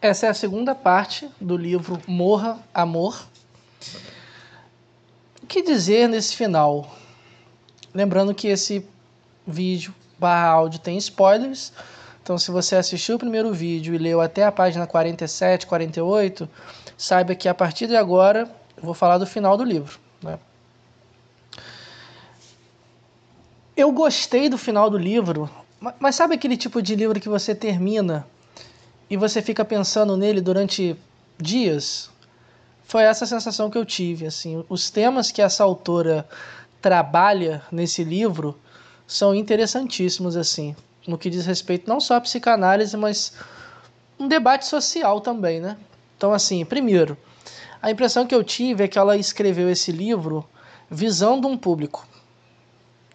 essa é a segunda parte do livro Morra, Amor. O que dizer nesse final? Lembrando que esse vídeo barra áudio tem spoilers, então se você assistiu o primeiro vídeo e leu até a página 47, 48, saiba que a partir de agora eu vou falar do final do livro, né? Eu gostei do final do livro, mas sabe aquele tipo de livro que você termina e você fica pensando nele durante dias? Foi essa sensação que eu tive, assim. Os temas que essa autora trabalha nesse livro são interessantíssimos, assim, no que diz respeito não só à psicanálise, mas um debate social também, né? Então, assim, primeiro, a impressão que eu tive é que ela escreveu esse livro visando um público.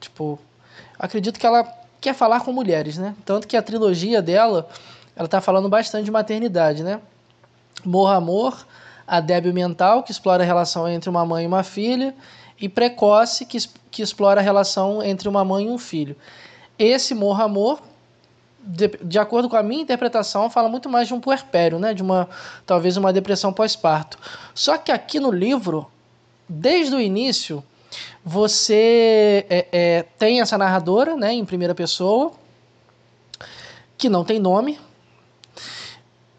Tipo, acredito que ela quer falar com mulheres, né? Tanto que a trilogia dela, ela tá falando bastante de maternidade, né? Morra, Amor, A Débil Mental, que explora a relação entre uma mãe e uma filha, e Precoce, que explora a relação entre uma mãe e um filho. Esse Morra, Amor, de acordo com a minha interpretação, fala muito mais de um puerpério, né? Talvez uma depressão pós-parto. Só que aqui no livro, desde o início, você tem essa narradora, né, em primeira pessoa, que não tem nome,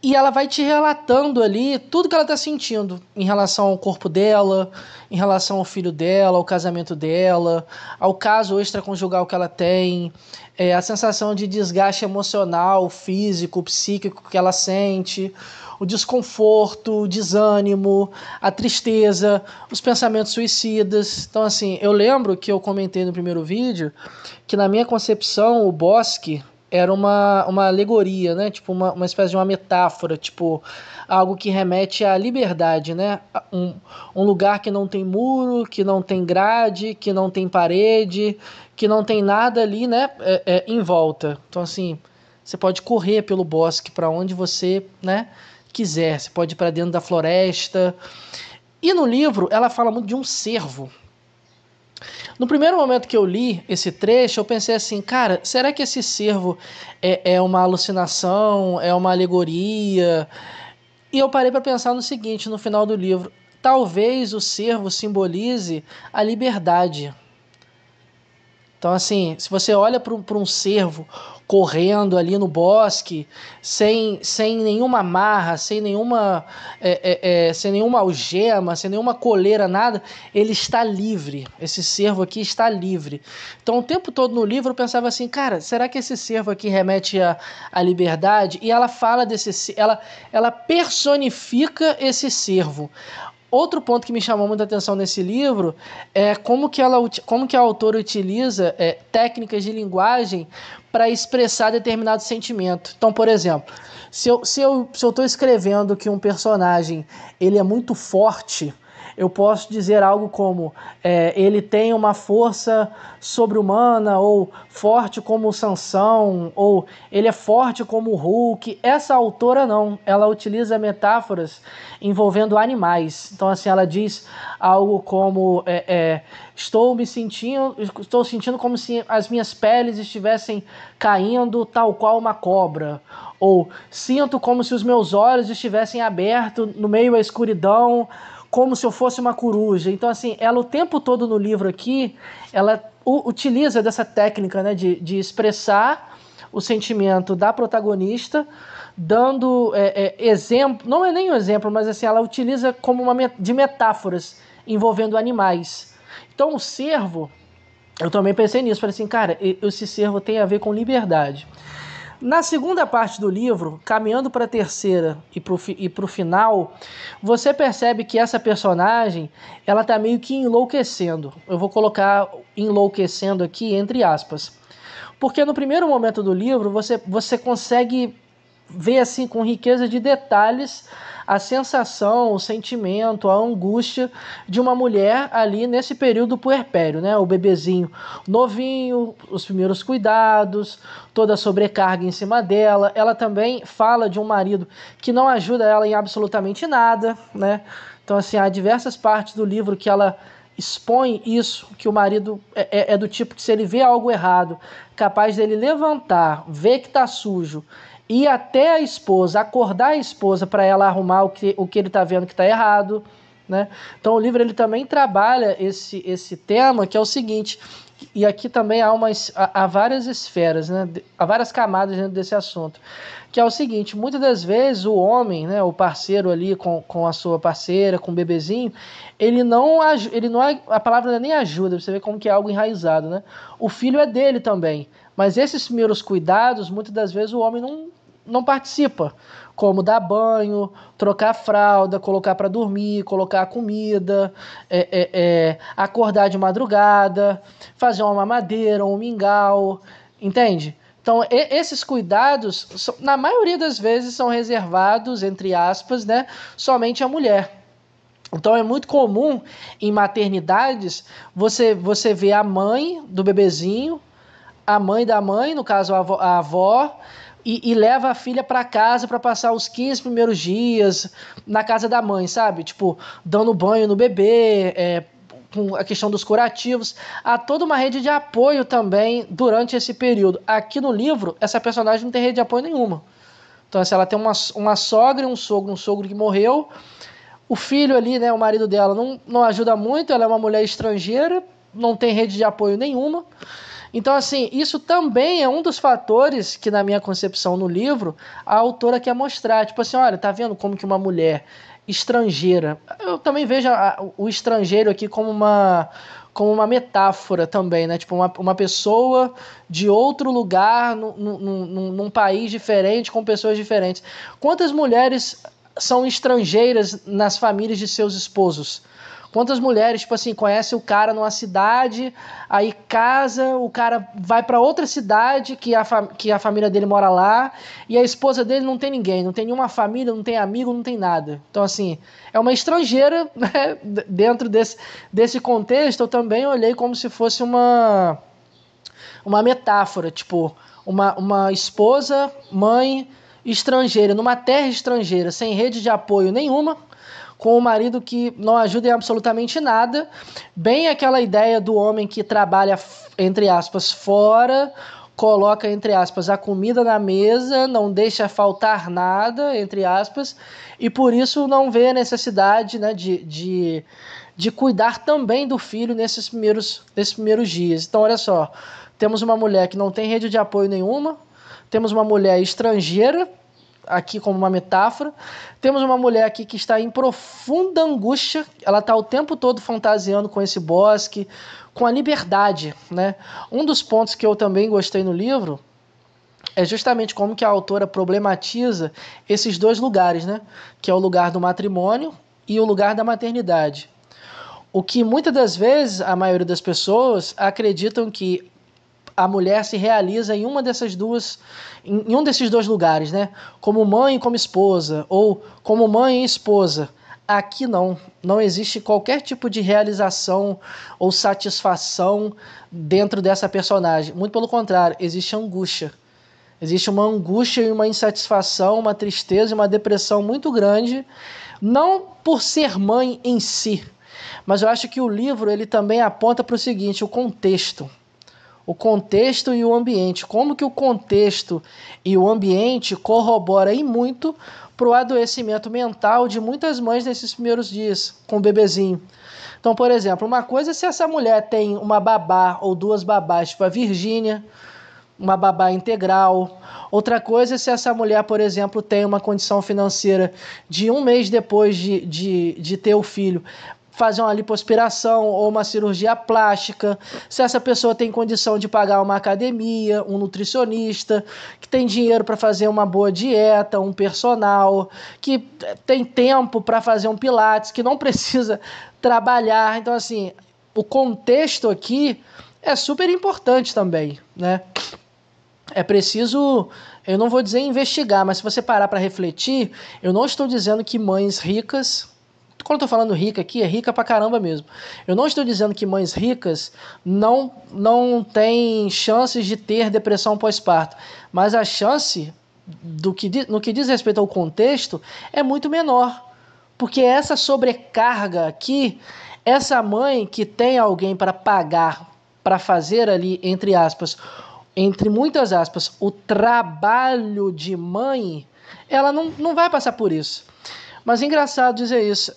e ela vai te relatando ali tudo que ela está sentindo em relação ao corpo dela, em relação ao filho dela, ao casamento dela, ao caso extraconjugal que ela tem, a sensação de desgaste emocional, físico, psíquico que ela sente, o desconforto, o desânimo, a tristeza, os pensamentos suicidas. Então, assim, eu lembro que eu comentei no primeiro vídeo que, na minha concepção, o Bosque era uma alegoria, né? Tipo, uma espécie de uma metáfora, tipo, algo que remete à liberdade, né? Um lugar que não tem muro, que não tem grade, que não tem parede, que não tem nada ali, né? Em volta. Então, assim, você pode correr pelo bosque para onde você, né, quiser. Você pode ir para dentro da floresta. E no livro, ela fala muito de um cervo. No primeiro momento que eu li esse trecho, eu pensei assim, cara, será que esse cervo é uma alucinação, é uma alegoria? E eu parei para pensar no seguinte, no final do livro, talvez o cervo simbolize a liberdade. Então, assim, se você olha para um cervo correndo ali no bosque, sem nenhuma amarra, sem nenhuma algema, sem nenhuma coleira, nada, ele está livre. Esse cervo aqui está livre. Então, o tempo todo no livro eu pensava assim, cara, será que esse cervo aqui remete à liberdade? E ela fala ela personifica esse cervo. Outro ponto que me chamou muita atenção nesse livro é como que a autora utiliza técnicas de linguagem para expressar determinado sentimento. Então, por exemplo, se eu estou escrevendo que um personagem ele é muito forte, eu posso dizer algo como ele tem uma força sobre-humana, ou forte como Sansão, ou ele é forte como o Hulk. Essa autora não, ela utiliza metáforas envolvendo animais. Então, assim, ela diz algo como estou sentindo como se as minhas peles estivessem caindo tal qual uma cobra, ou sinto como se os meus olhos estivessem abertos no meio à escuridão, como se eu fosse uma coruja. Então, assim, ela o tempo todo no livro aqui, ela utiliza dessa técnica, né, de expressar o sentimento da protagonista, dando exemplo, não é nem um exemplo, mas assim, ela utiliza como de metáforas envolvendo animais. Então, o cervo, eu também pensei nisso, falei assim, cara, esse cervo tem a ver com liberdade. Na segunda parte do livro, caminhando para a terceira e para o final, você percebe que essa personagem ela está meio que enlouquecendo. Eu vou colocar enlouquecendo aqui entre aspas. Porque no primeiro momento do livro, você consegue ver assim com riqueza de detalhes a sensação, o sentimento, a angústia de uma mulher ali nesse período puerpério, né? O bebezinho novinho, os primeiros cuidados, toda a sobrecarga em cima dela. Ela também fala de um marido que não ajuda ela em absolutamente nada, né? Então, assim, há diversas partes do livro que ela expõe isso, que o marido é do tipo que se ele vê algo errado, capaz dele levantar, ver que tá sujo ir até a esposa, acordar a esposa para ela arrumar o que ele está vendo que está errado, né? Então o livro ele também trabalha esse tema, que é o seguinte, e aqui também há várias esferas, né? Há várias camadas dentro desse assunto, que é o seguinte: muitas das vezes o homem, né, o parceiro ali com a sua parceira, com o bebezinho, ele não a palavra não é nem ajuda, você vê como que é algo enraizado, né? O filho é dele também, mas esses primeiros cuidados, muitas das vezes o homem não participa, como dar banho, trocar a fralda, colocar para dormir, colocar a comida, acordar de madrugada, fazer uma mamadeira, um mingau, entende? Então, esses cuidados, na maioria das vezes, são reservados, entre aspas, né, somente à mulher. Então, é muito comum em maternidades você ver a mãe do bebezinho, a mãe da mãe, no caso a avó, e leva a filha para casa para passar os 15 primeiros dias na casa da mãe, sabe? Tipo, dando banho no bebê, com a questão dos curativos. Há toda uma rede de apoio também durante esse período. Aqui no livro, essa personagem não tem rede de apoio nenhuma. Então, assim, ela tem uma sogra e um sogro que morreu. O filho ali, né, o marido dela, não ajuda muito, ela é uma mulher estrangeira, não tem rede de apoio nenhuma. Então, assim, isso também é um dos fatores que, na minha concepção no livro, a autora quer mostrar. Tipo assim, olha, tá vendo como que uma mulher estrangeira... Eu também vejo o estrangeiro aqui como uma metáfora também, né? Tipo, uma pessoa de outro lugar, num país diferente, com pessoas diferentes. Quantas mulheres são estrangeiras nas famílias de seus esposos? Quantas mulheres, tipo assim, conhecem o cara numa cidade, aí casa, o cara vai para outra cidade que a família dele mora lá, e a esposa dele não tem ninguém, não tem nenhuma família, não tem amigo, não tem nada. Então, assim, é uma estrangeira, né? Dentro desse contexto, eu também olhei como se fosse uma metáfora, tipo, uma esposa, mãe estrangeira, numa terra estrangeira, sem rede de apoio nenhuma, com o marido que não ajuda em absolutamente nada, bem aquela ideia do homem que trabalha, entre aspas, fora, coloca, entre aspas, a comida na mesa, não deixa faltar nada, entre aspas, e por isso não vê a necessidade, né, de cuidar também do filho nesses primeiros dias. Então, olha só, temos uma mulher que não tem rede de apoio nenhuma, temos uma mulher estrangeira, aqui como uma metáfora. Temos uma mulher aqui que está em profunda angústia, ela está o tempo todo fantasiando com esse bosque, com a liberdade, né? Um dos pontos que eu também gostei no livro é justamente como que a autora problematiza esses dois lugares, né? Que é o lugar do matrimônio e o lugar da maternidade. O que muitas das vezes a maioria das pessoas acreditam que a mulher se realiza em um desses dois lugares, né? Como mãe e como esposa, ou como mãe e esposa. Aqui não existe qualquer tipo de realização ou satisfação dentro dessa personagem. Muito pelo contrário, existe angústia. Existe uma angústia e uma insatisfação, uma tristeza e uma depressão muito grande, não por ser mãe em si, mas eu acho que o livro ele também aponta para o seguinte, o contexto e o ambiente. Como que o contexto e o ambiente corroboram e muito para o adoecimento mental de muitas mães nesses primeiros dias com o bebezinho. Então, por exemplo, uma coisa é se essa mulher tem uma babá ou duas babás, tipo a Virgínia, uma babá integral. Outra coisa é se essa mulher, por exemplo, tem uma condição financeira de um mês depois de ter o filho, fazer uma lipoaspiração ou uma cirurgia plástica, se essa pessoa tem condição de pagar uma academia, um nutricionista, que tem dinheiro para fazer uma boa dieta, um personal, que tem tempo para fazer um pilates, que não precisa trabalhar. Então, assim, o contexto aqui é super importante também, né? É preciso, eu não vou dizer investigar, mas se você parar para refletir, eu não estou dizendo que mães ricas, quando eu estou falando rica aqui, é rica pra caramba mesmo. Eu não estou dizendo que mães ricas não têm chances de ter depressão pós-parto, mas a chance, no que diz respeito ao contexto, é muito menor. Porque essa sobrecarga aqui, essa mãe que tem alguém para pagar, para fazer ali, entre aspas, entre muitas aspas, o trabalho de mãe, ela não vai passar por isso. Mas é engraçado dizer isso.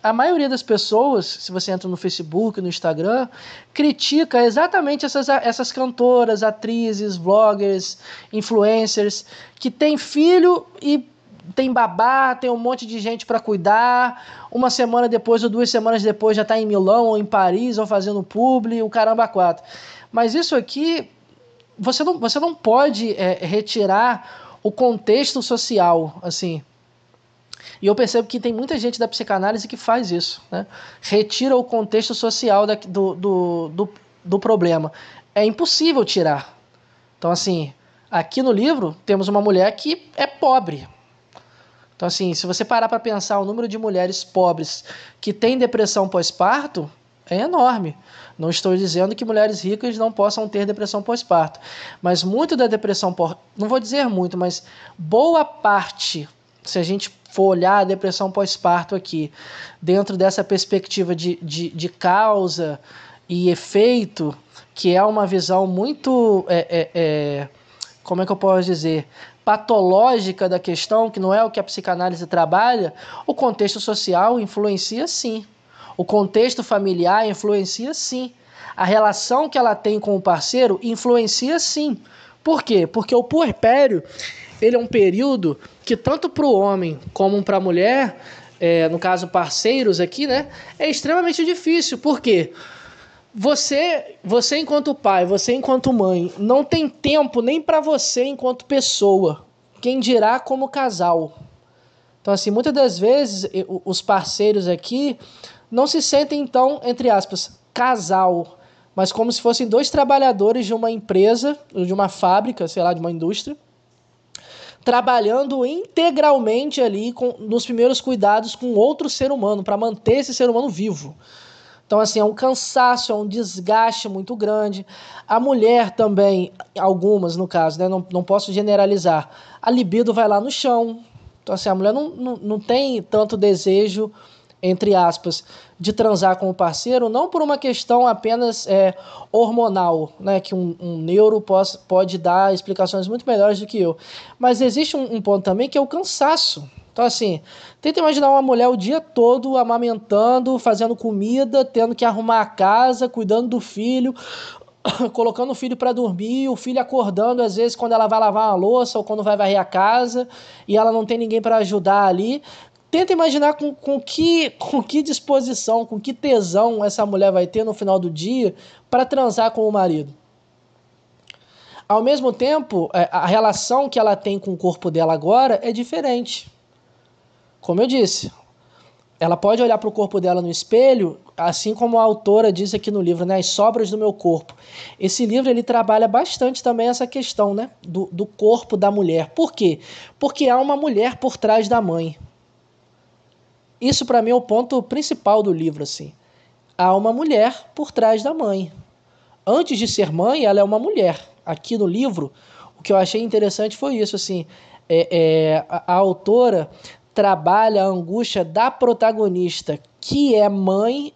A maioria das pessoas, se você entra no Facebook, no Instagram, critica exatamente essas cantoras, atrizes, vloggers, influencers, que tem filho e tem babá, tem um monte de gente para cuidar, uma semana depois ou 2 semanas depois já está em Milão ou em Paris ou fazendo publi, o caramba quatro. Mas isso aqui, você não pode retirar o contexto social, assim. E eu percebo que tem muita gente da psicanálise que faz isso, né? Retira o contexto social do problema. É impossível tirar. Então, assim, aqui no livro temos uma mulher que é pobre. Então, assim, se você parar para pensar o número de mulheres pobres que têm depressão pós-parto, é enorme. Não estou dizendo que mulheres ricas não possam ter depressão pós-parto. Mas muito da depressão, não vou dizer muito, mas boa parte, se a gente for olhar a depressão pós-parto aqui, dentro dessa perspectiva de causa e efeito, que é uma visão muito, como é que eu posso dizer, patológica da questão, que não é o que a psicanálise trabalha, o contexto social influencia sim. O contexto familiar influencia sim. A relação que ela tem com o parceiro influencia sim. Por quê? Porque o puerpério, ele é um período que tanto para o homem como para a mulher, no caso parceiros aqui, né, é extremamente difícil. Por quê? Você enquanto pai, você enquanto mãe, não tem tempo nem para você enquanto pessoa. Quem dirá como casal. Então, assim, muitas das vezes os parceiros aqui não se sentem, então, entre aspas, casal, mas como se fossem 2 trabalhadores de uma empresa, de uma fábrica, sei lá, de uma indústria, trabalhando integralmente ali nos primeiros cuidados com outro ser humano, para manter esse ser humano vivo. Então, assim, é um cansaço, é um desgaste muito grande. A mulher também, algumas no caso, né? Não posso generalizar. A libido vai lá no chão. Então, assim, a mulher não tem tanto desejo, entre aspas, de transar com o parceiro, não por uma questão apenas hormonal, né? Que um neuro pode dar explicações muito melhores do que eu. Mas existe um ponto também que é o cansaço. Então, assim, tenta imaginar uma mulher o dia todo amamentando, fazendo comida, tendo que arrumar a casa, cuidando do filho, colocando o filho para dormir, o filho acordando às vezes quando ela vai lavar uma louça ou quando vai varrer a casa e ela não tem ninguém para ajudar ali. Tenta imaginar com que disposição, com que tesão essa mulher vai ter no final do dia para transar com o marido. Ao mesmo tempo, a relação que ela tem com o corpo dela agora é diferente. Como eu disse, ela pode olhar para o corpo dela no espelho, assim como a autora diz aqui no livro, né, As Sobras do Meu Corpo. Esse livro ele trabalha bastante também essa questão, né, do corpo da mulher. Por quê? Porque há uma mulher por trás da mãe. Isso para mim é o ponto principal do livro, assim. Há uma mulher por trás da mãe. Antes de ser mãe, ela é uma mulher. Aqui no livro, o que eu achei interessante foi isso, assim, a autora trabalha a angústia da protagonista, que é mãe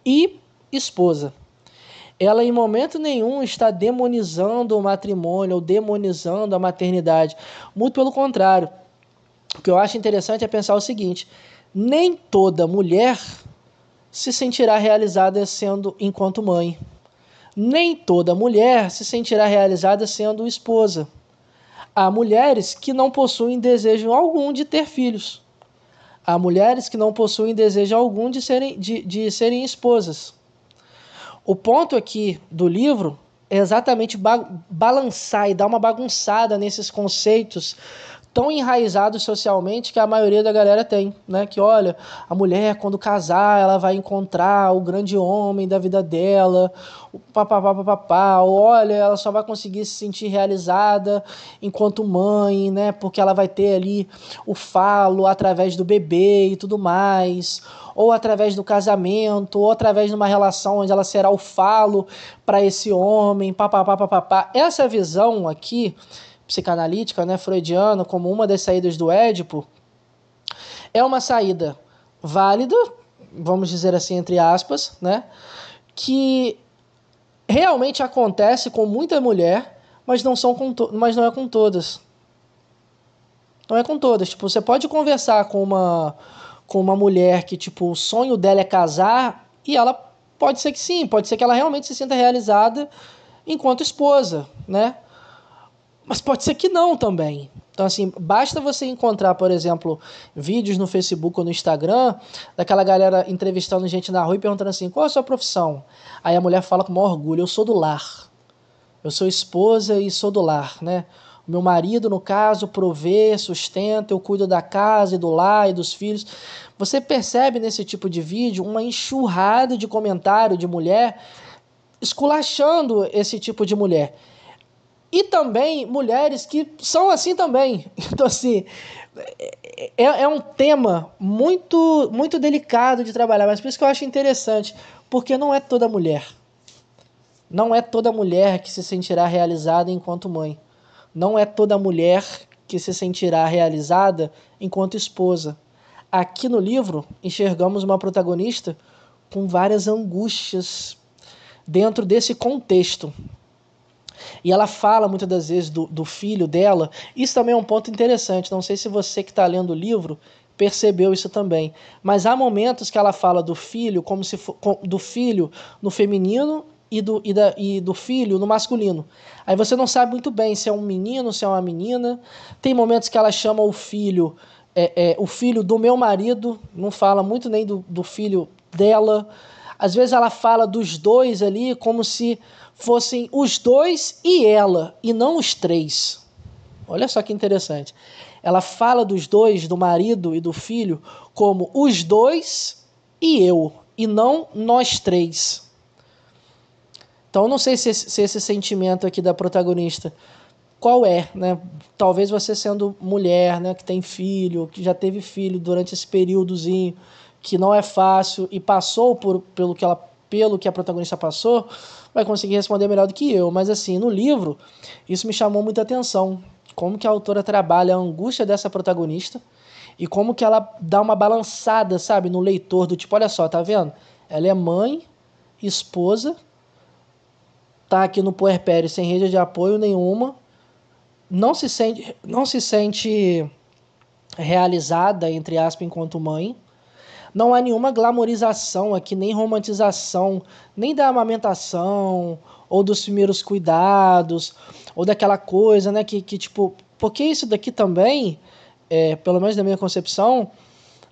e esposa. Ela em momento nenhum está demonizando o matrimônio ou demonizando a maternidade. Muito pelo contrário. O que eu acho interessante é pensar o seguinte: nem toda mulher se sentirá realizada sendo enquanto mãe. Nem toda mulher se sentirá realizada sendo esposa. Há mulheres que não possuem desejo algum de ter filhos. Há mulheres que não possuem desejo algum de serem esposas. O ponto aqui do livro é exatamente balançar e dar uma bagunçada nesses conceitos tão enraizados socialmente que a maioria da galera tem, né? Que olha, a mulher quando casar, ela vai encontrar o grande homem da vida dela, o papapá, olha, ela só vai conseguir se sentir realizada enquanto mãe, né? Porque ela vai ter ali o falo através do bebê e tudo mais, ou através do casamento, ou através de uma relação onde ela será o falo para esse homem, papapá. Essa visão aqui psicanalítica, né, freudiana, como uma das saídas do Édipo, é uma saída válida, vamos dizer assim, entre aspas, né, que realmente acontece com muita mulher, mas mas não é com todas. Não é com todas. Tipo, você pode conversar com uma mulher que, tipo, o sonho dela é casar e ela pode ser que sim, pode ser que ela realmente se sinta realizada enquanto esposa, né? Mas pode ser que não também. Então, assim, basta você encontrar, por exemplo, vídeos no Facebook ou no Instagram daquela galera entrevistando gente na rua e perguntando assim, qual é a sua profissão? Aí a mulher fala com o maior orgulho, eu sou do lar. Eu sou esposa e sou do lar, né? O meu marido, no caso, provê, sustenta, eu cuido da casa e do lar e dos filhos. Você percebe nesse tipo de vídeo uma enxurrada de comentário de mulher esculachando esse tipo de mulher. E também mulheres que são assim também. Então, assim, é um tema muito delicado de trabalhar, mas por isso que eu acho interessante, porque não é toda mulher. Não é toda mulher que se sentirá realizada enquanto mãe. Não é toda mulher que se sentirá realizada enquanto esposa. Aqui no livro, enxergamos uma protagonista com várias angústias dentro desse contexto. E ela fala muitas das vezes do filho dela. Isso também é um ponto interessante. Não sei se você que está lendo o livro percebeu isso também. Mas há momentos que ela fala do filho como se for, do filho no feminino e do filho no masculino. Aí você não sabe muito bem se é um menino, se é uma menina. Tem momentos que ela chama o filho do meu marido, não fala muito nem do filho dela. Às vezes ela fala dos dois ali como se fossem os dois e ela, e não os três. Olha só que interessante. Ela fala dos dois, do marido e do filho, como os dois e eu, e não nós três. Então eu não sei se esse sentimento aqui da protagonista, qual é, né? Talvez você sendo mulher, né, que tem filho, que já teve filho durante esse períodozinho, que não é fácil e passou pelo que a protagonista passou, vai conseguir responder melhor do que eu. Mas assim, no livro, isso me chamou muita atenção. Como que a autora trabalha a angústia dessa protagonista e como que ela dá uma balançada, sabe, no leitor, do tipo, olha só, tá vendo? Ela é mãe, esposa, tá aqui no puerpério sem rede de apoio nenhuma, não se sente realizada, entre aspas, enquanto mãe. Não há nenhuma glamorização aqui, nem romantização, nem da amamentação, ou dos primeiros cuidados, ou daquela coisa, né, que tipo... Porque isso daqui também, pelo menos na minha concepção,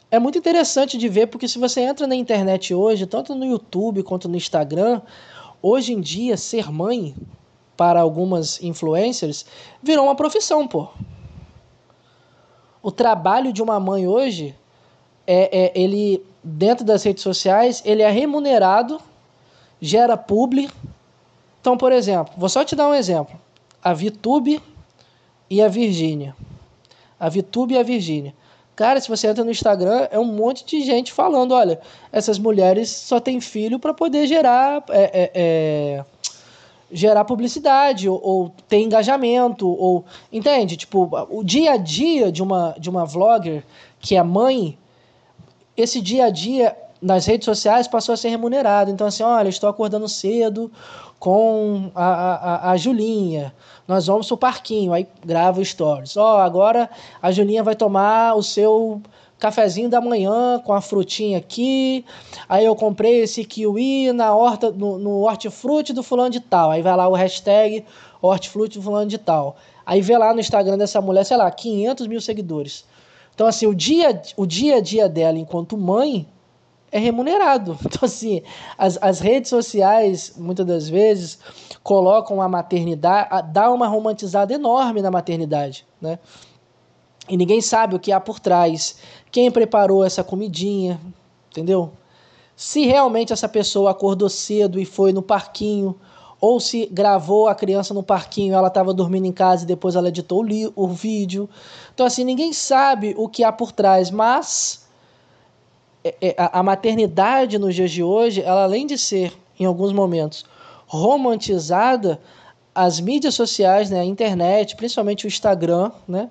é muito interessante de ver, porque se você entra na internet hoje, tanto no YouTube quanto no Instagram, hoje em dia, ser mãe, para algumas influencers, virou uma profissão, pô. O trabalho de uma mãe hoje... ele, dentro das redes sociais, ele é remunerado, gera publi. Então, por exemplo, vou só te dar um exemplo. A VTube e a Virgínia. A VTube e a Virgínia. Cara, se você entra no Instagram, é um monte de gente falando, olha, essas mulheres só têm filho para poder gerar publicidade, ou ter engajamento, ou... Entende? Tipo, o dia a dia de uma vlogger que é mãe, esse dia a dia nas redes sociais passou a ser remunerado. Então, assim, olha, estou acordando cedo com a Julinha, nós vamos pro parquinho, aí grava stories. Agora a Julinha vai tomar o seu cafezinho da manhã com a frutinha aqui, aí eu comprei esse kiwi na horta, no hortifruti do fulano de tal, aí vai lá o hashtag hortifruti do fulano de tal. Aí vê lá no Instagram dessa mulher, sei lá, 500 mil seguidores. Então, assim, o dia a dia dela enquanto mãe é remunerado. Então, assim, as redes sociais, muitas das vezes, colocam a maternidade, dá uma romantizada enorme na maternidade, né? E ninguém sabe o que há por trás. Quem preparou essa comidinha, entendeu? Se realmente essa pessoa acordou cedo e foi no parquinho, ou se gravou a criança no parquinho, ela estava dormindo em casa e depois ela editou o vídeo. Então, assim, ninguém sabe o que há por trás, mas a maternidade nos dias de hoje, ela além de ser, em alguns momentos, romantizada, as mídias sociais, né, a internet, principalmente o Instagram, né,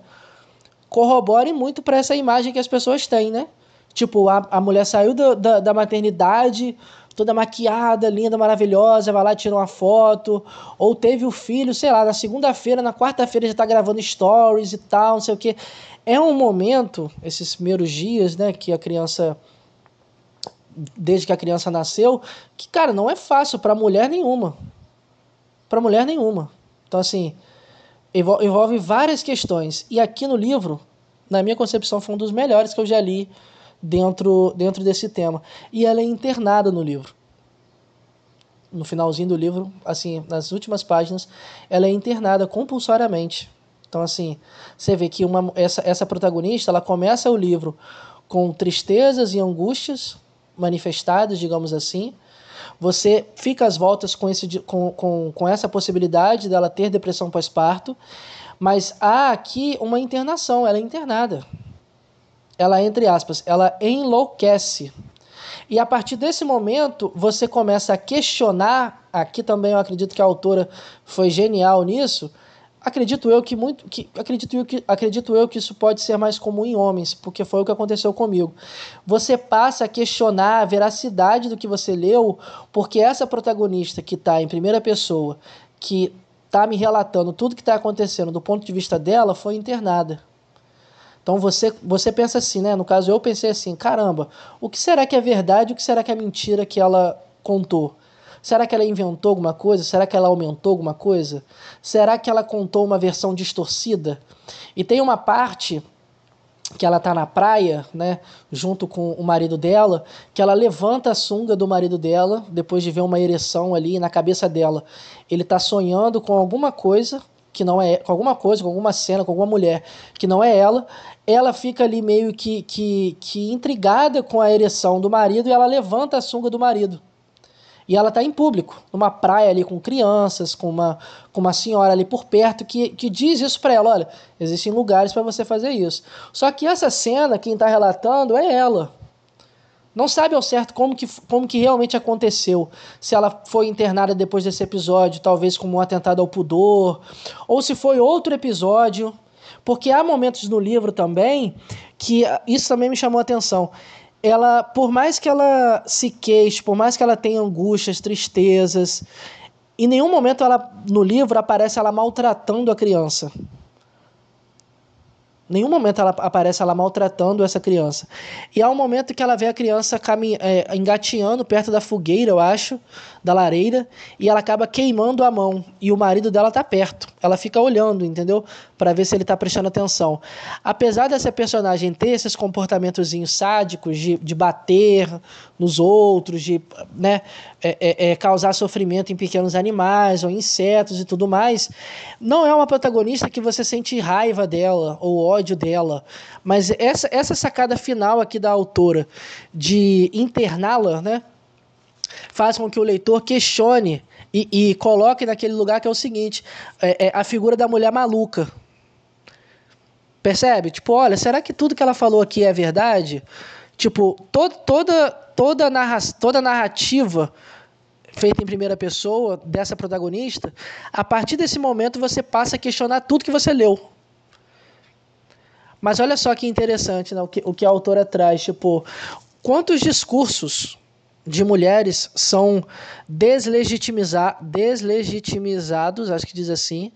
corroborem muito para essa imagem que as pessoas têm, né? Tipo, a mulher saiu da maternidade toda maquiada, linda, maravilhosa, vai lá e tira uma foto, ou teve o filho, sei lá, na segunda-feira, na quarta-feira já tá gravando stories e tal, não sei o quê. É um momento, esses primeiros dias, né, que a criança, desde que a criança nasceu, que, cara, não é fácil para mulher nenhuma. Para mulher nenhuma. Então, assim, envolve várias questões. E aqui no livro, na minha concepção, foi um dos melhores que eu já li dentro desse tema. E ela é internada no livro. No finalzinho do livro, assim, nas últimas páginas, ela é internada compulsoriamente. Então, assim, você vê que essa protagonista, ela começa o livro com tristezas e angústias manifestadas, digamos assim. Você fica às voltas com essa possibilidade dela ter depressão pós-parto, mas há aqui uma internação, ela é internada. Ela, entre aspas, ela enlouquece. E a partir desse momento, você começa a questionar, aqui também eu acredito que a autora foi genial nisso, acredito eu que isso pode ser mais comum em homens, porque foi o que aconteceu comigo. Você passa a questionar a veracidade do que você leu, porque essa protagonista que está em primeira pessoa, que está me relatando tudo que está acontecendo do ponto de vista dela, foi internada. Então você pensa assim, né? No caso eu pensei assim, caramba, o que será que é verdade, o que será que é mentira que ela contou? Será que ela inventou alguma coisa? Será que ela aumentou alguma coisa? Será que ela contou uma versão distorcida? E tem uma parte que ela tá na praia, né, junto com o marido dela, que ela levanta a sunga do marido dela, depois de ver uma ereção ali na cabeça dela. Ele tá sonhando com alguma coisa que não é, com alguma cena, com alguma mulher que não é ela. Ela fica ali meio que intrigada com a ereção do marido e ela levanta a sunga do marido. E ela está em público, numa praia ali com crianças, com uma senhora ali por perto que diz isso para ela, olha, existem lugares para você fazer isso. Só que essa cena, quem está relatando é ela. Não sabe ao certo como que realmente aconteceu. Se ela foi internada depois desse episódio, talvez como um atentado ao pudor, ou se foi outro episódio. Porque há momentos no livro também que isso também me chamou a atenção. Ela, por mais que ela se queixe, por mais que ela tenha angústias, tristezas, em nenhum momento no livro aparece ela maltratando a criança. Em nenhum momento aparece ela maltratando essa criança. E há um momento que ela vê a criança engatinhando perto da fogueira, eu acho, da lareira, e ela acaba queimando a mão. E o marido dela tá perto. Ela fica olhando, entendeu? Para ver se ele tá prestando atenção. Apesar dessa personagem ter esses comportamentozinhos sádicos de bater nos outros, de, né, causar sofrimento em pequenos animais ou insetos e tudo mais, não é uma protagonista que você sente raiva dela ou ódio dela, mas essa sacada final aqui da autora de interná-la, né, faz com que o leitor questione e coloque naquele lugar que é o seguinte, a figura da mulher maluca. Percebe? Tipo, olha, será que tudo que ela falou aqui é verdade? Tipo, toda narrativa feita em primeira pessoa dessa protagonista, a partir desse momento você passa a questionar tudo que você leu. Mas olha só que interessante, né, o que a autora traz. Tipo, quantos discursos de mulheres são deslegitimizados, acho que diz assim,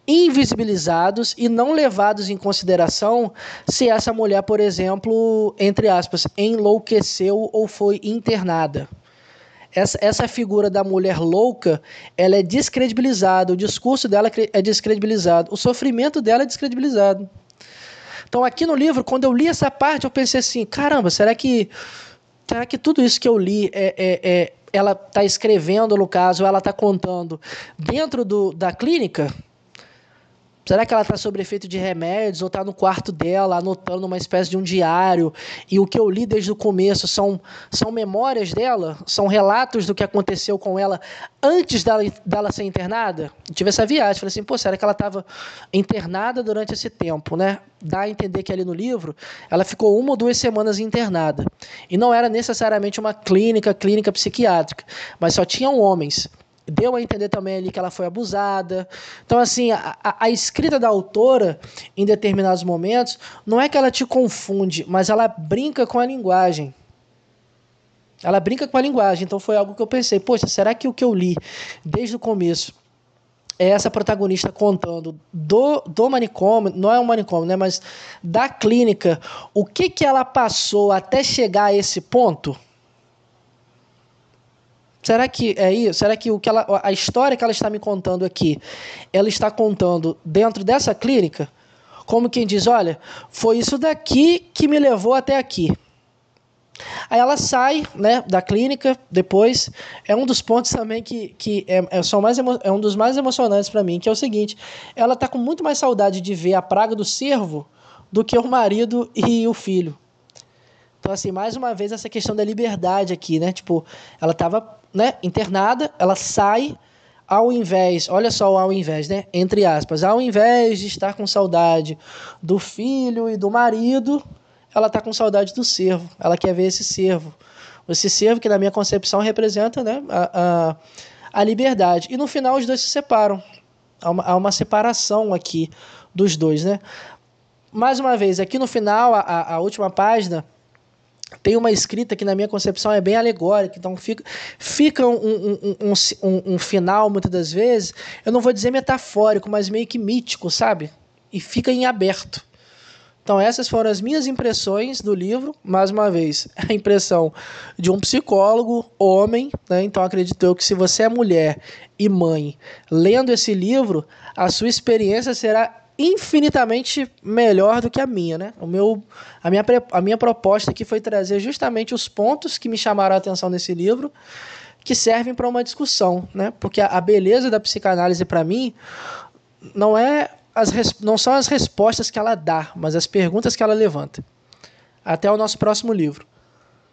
invisibilizados e não levados em consideração se essa mulher, por exemplo, entre aspas, enlouqueceu ou foi internada. Essa figura da mulher louca, ela é descredibilizada, o discurso dela é descredibilizado, o sofrimento dela é descredibilizado. Então aqui no livro, quando eu li essa parte, eu pensei assim, caramba, será que tudo isso que eu li ela está escrevendo, no caso, ela está contando dentro da clínica? Será que ela está sob efeito de remédios ou está no quarto dela anotando uma espécie de um diário e o que eu li desde o começo são memórias dela? São relatos do que aconteceu com ela antes dela ser internada? Eu tive essa viagem, falei assim, pô, será que ela estava internada durante esse tempo, né? Dá a entender que ali no livro ela ficou 1 ou 2 semanas internada. E não era necessariamente uma clínica psiquiátrica, mas só tinham homens. Deu a entender também ali que ela foi abusada. Então, assim, a escrita da autora, em determinados momentos, não é que ela te confunde, mas ela brinca com a linguagem. Ela brinca com a linguagem, então foi algo que eu pensei, poxa, será que o que eu li desde o começo é essa protagonista contando do manicômio, não é um manicômio, né, mas da clínica, o que ela passou até chegar a esse ponto? Será que é isso? Será que a história que ela está me contando aqui, ela está contando dentro dessa clínica? Como quem diz, olha, foi isso daqui que me levou até aqui. Aí ela sai, né, da clínica, depois, é um dos pontos também é um dos mais emocionantes para mim, que é o seguinte, ela está com muito mais saudade de ver a praga do cervo do que o marido e o filho. Então, assim, mais uma vez, essa questão da liberdade aqui, né, tipo, ela estava, né, internada, ela sai, ao invés, olha só o ao invés, né, entre aspas, ao invés de estar com saudade do filho e do marido, ela está com saudade do cervo, ela quer ver esse cervo que na minha concepção representa, né, a liberdade. E no final os dois se separam, há uma separação aqui dos dois, né. Mais uma vez, aqui no final, a última página, tem uma escrita que na minha concepção é bem alegórica, então fica um final, muitas das vezes, eu não vou dizer metafórico, mas meio que mítico, sabe? E fica em aberto. Então essas foram as minhas impressões do livro, mais uma vez, a impressão de um psicólogo, homem, né? Então acredito eu que se você é mulher e mãe, lendo esse livro, a sua experiência será infinitamente melhor do que a minha, né? A minha proposta aqui foi trazer justamente os pontos que me chamaram a atenção nesse livro, que servem para uma discussão, né? Porque a beleza da psicanálise para mim não não são as respostas que ela dá, mas as perguntas que ela levanta. Até o nosso próximo livro.